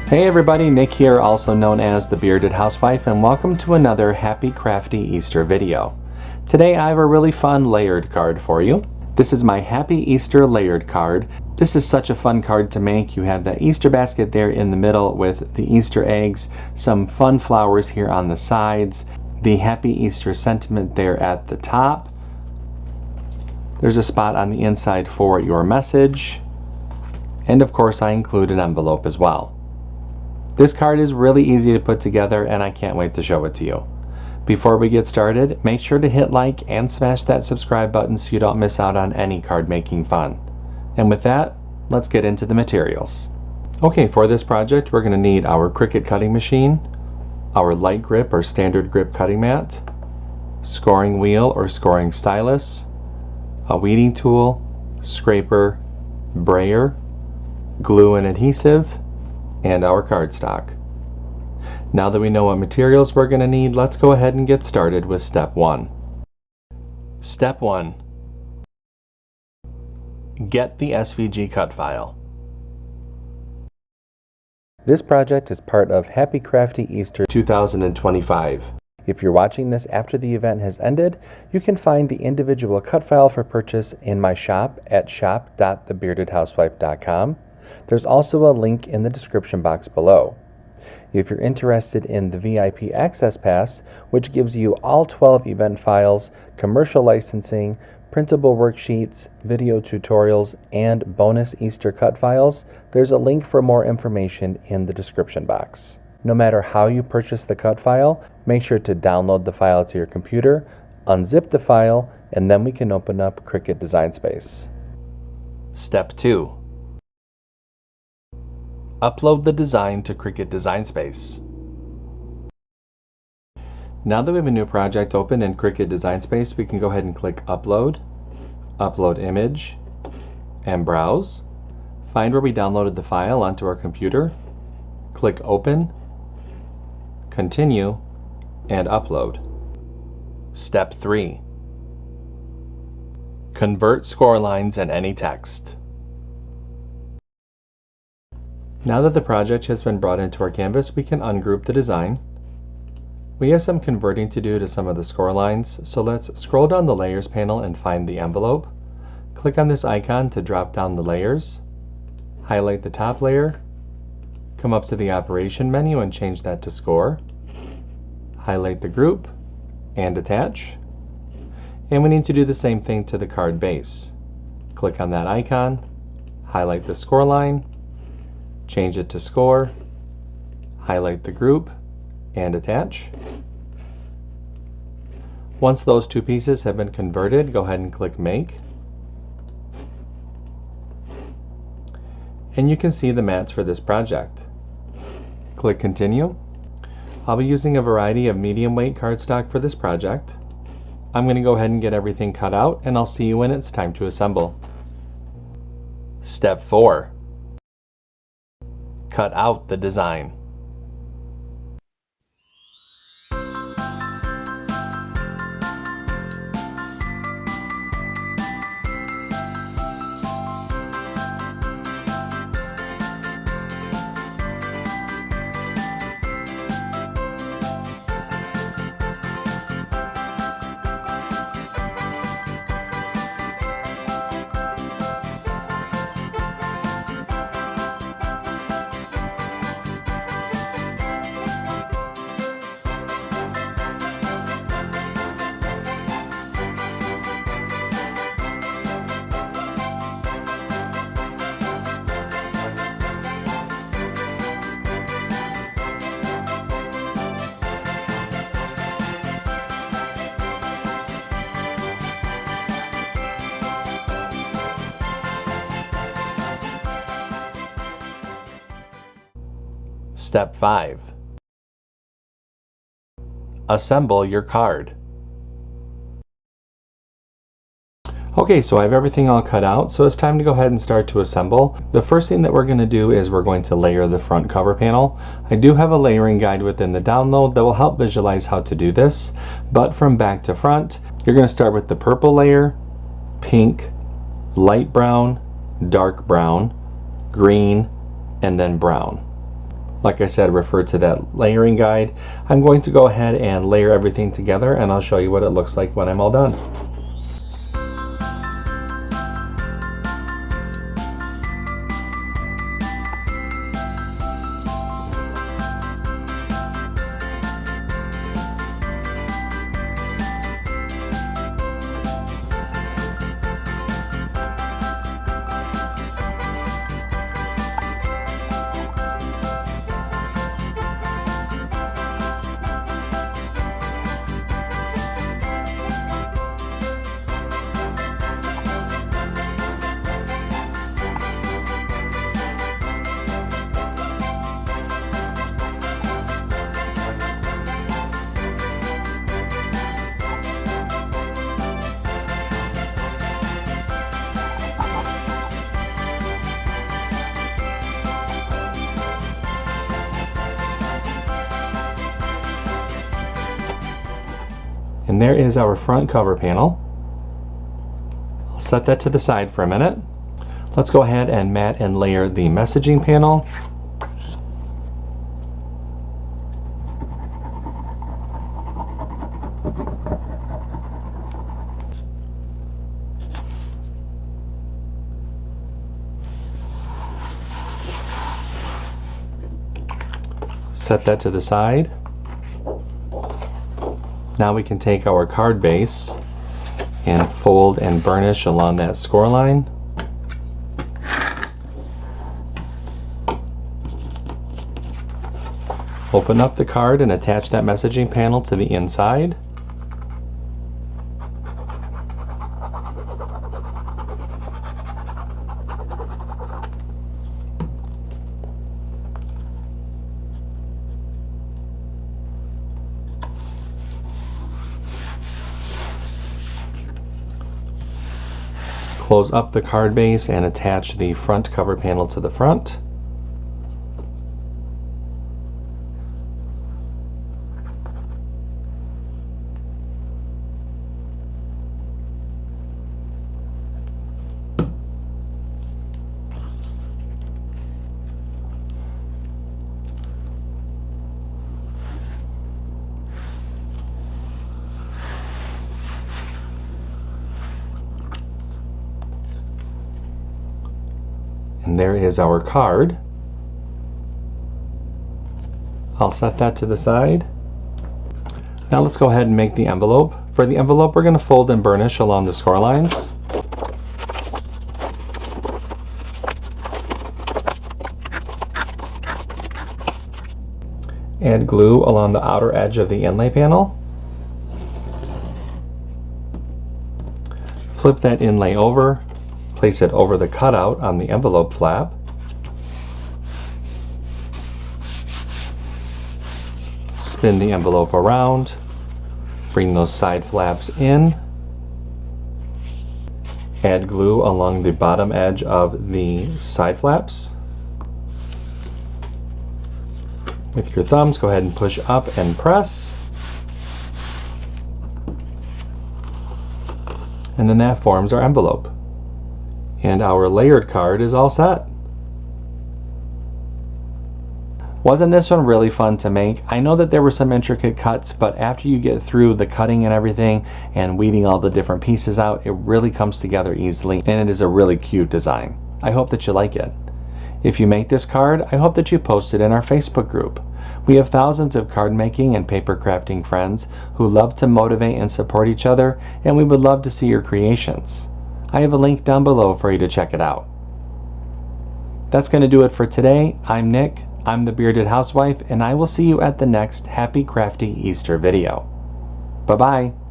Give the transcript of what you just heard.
Hey everybody, Nick here, also known as the Bearded Housewife, and welcome to another Happy Crafty Easter video. Today I have a really fun layered card for you. This is my Happy Easter layered card. This is such a fun card to make. You have that Easter basket there in the middle with the Easter eggs, some fun flowers here on the sides, the Happy Easter sentiment there at the top. There's a spot on the inside for your message, and of course I include an envelope as well. This card is really easy to put together and I can't wait to show it to you. Before we get started, make sure to hit like and smash that subscribe button so you don't miss out on any card making fun. And with that, let's get into the materials. Okay, for this project we're going to need our CRICUT cutting machine, our light grip or standard grip cutting mat, scoring wheel or scoring stylus, a weeding tool, scraper, brayer, glue and adhesive, and our cardstock. Now that we know what materials we're going to need, let's go ahead and get started with step 1. Step 1. Get the SVG cut file. This project is part of Happy Crafty Easter 2025. If you're watching this after the event has ended, you can find the individual cut file for purchase in my shop at shop.thebeardedhousewife.com. There's also a link in the description box below. If you're interested in the VIP Access Pass, which gives you all 12 event files, commercial licensing, printable worksheets, video tutorials, and bonus Easter cut files, there's a link for more information in the description box. No matter how you purchase the cut file, make sure to download the file to your computer, unzip the file, and then we can open up CRICUT Design Space. Step 2. Upload the design to CRICUT Design Space. Now that we have a new project open in CRICUT Design Space, we can go ahead and click Upload, Upload Image, and Browse. Find where we downloaded the file onto our computer, click Open, Continue, and Upload. Step 3. Convert score lines and any text. Now that the project has been brought into our canvas, we can ungroup the design. We have some converting to do to some of the score lines, so let's scroll down the Layers panel and find the envelope. Click on this icon to drop down the layers. Highlight the top layer. Come up to the Operation menu and change that to Score. Highlight the group and Attach. And we need to do the same thing to the card base. Click on that icon, highlight the score line, change it to Score, highlight the group, and Attach. Once those two pieces have been converted, go ahead and click Make. And you can see the mats for this project. Click Continue. I'll be using a variety of medium weight cardstock for this project. I'm going to go ahead and get everything cut out, and I'll see you when it's time to assemble. Step 4. Cut out the design. Step 5. Assemble your card. Okay, so I have everything all cut out, so it's time to go ahead and start to assemble. The first thing that we're going to do is we're going to layer the front cover panel. I do have a layering guide within the download that will help visualize how to do this, but from back to front, you're going to start with the purple layer, pink, light brown, dark brown, green, and then brown. Like I said, refer to that layering guide. I'm going to go ahead and layer everything together, and I'll show you what it looks like when I'm all done. And there is our front cover panel. I'll set that to the side for a minute. Let's go ahead and mat and layer the messaging panel. Set that to the side. Now we can take our card base and fold and burnish along that score line. Open up the card and attach that messaging panel to the inside. Close up the card base and attach the front cover panel to the front. And there is our card. I'll set that to the side. Now let's go ahead and make the envelope. For the envelope, we're going to fold and burnish along the score lines. Add glue along the outer edge of the inlay panel. Flip that inlay over. Place it over the cutout on the envelope flap. Spin the envelope around. Bring those side flaps in. Add glue along the bottom edge of the side flaps. With your thumbs, go ahead and push up and press. And then that forms our envelope. And our layered card is all set. Wasn't this one really fun to make? I know that there were some intricate cuts, but after you get through the cutting and everything and weeding all the different pieces out, it really comes together easily, and it is a really cute design. I hope that you like it. If you make this card, I hope that you post it in our Facebook group. We have thousands of card making and paper crafting friends who love to motivate and support each other, and we would love to see your creations. I have a link down below for you to check it out. That's going to do it for today. I'm Nick, I'm the Bearded Housewife, and I will see you at the next Happy Crafty Easter video. Bye-bye.